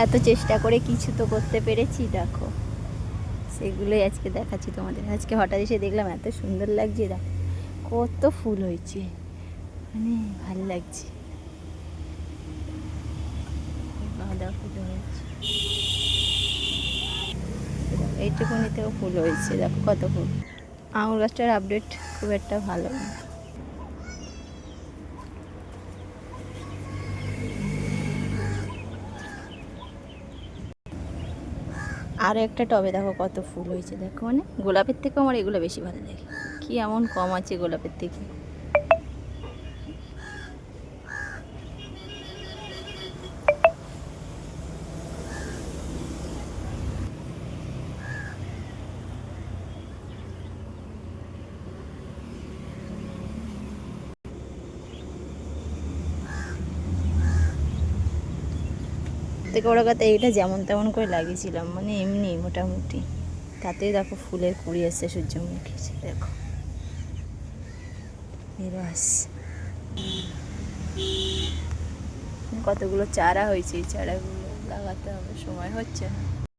এত চেষ্টা করে কিছু তো করতে পেরেছি, দেখো সেগুলোই আজকে দেখাচ্ছি তোমাদের। আজকে হঠাৎ এসে দেখলাম এত সুন্দর লাগছে, দেখো কত ফুল হয়েছে, মানে ভালো লাগছে। গাঁদা ফুল হয়েছে, এইটুকুনিতেও ফুল হয়েছে, দেখো কত ফুল। আঙুর গাছটার আপডেট খুব একটা ভালো না। আরও একটা টবে দেখো কত ফুল হয়েছে, দেখো মানে গোলাপের থেকেও আমার এগুলো বেশি ভালো লাগে। কি এমন কম আছে গোলাপের থেকে? থেকে বড় কথা এইটা যেমন তেমন করে লাগিয়েছিলাম, মানে এমনি মোটামুটি, তাতেই দেখো ফুলের কুড়ি এসছে, সূর্যমুখী দেখো রস। কতগুলো চারা হয়েছে, এই চারাগুলো লাগাতে হবে, সময় হচ্ছে না।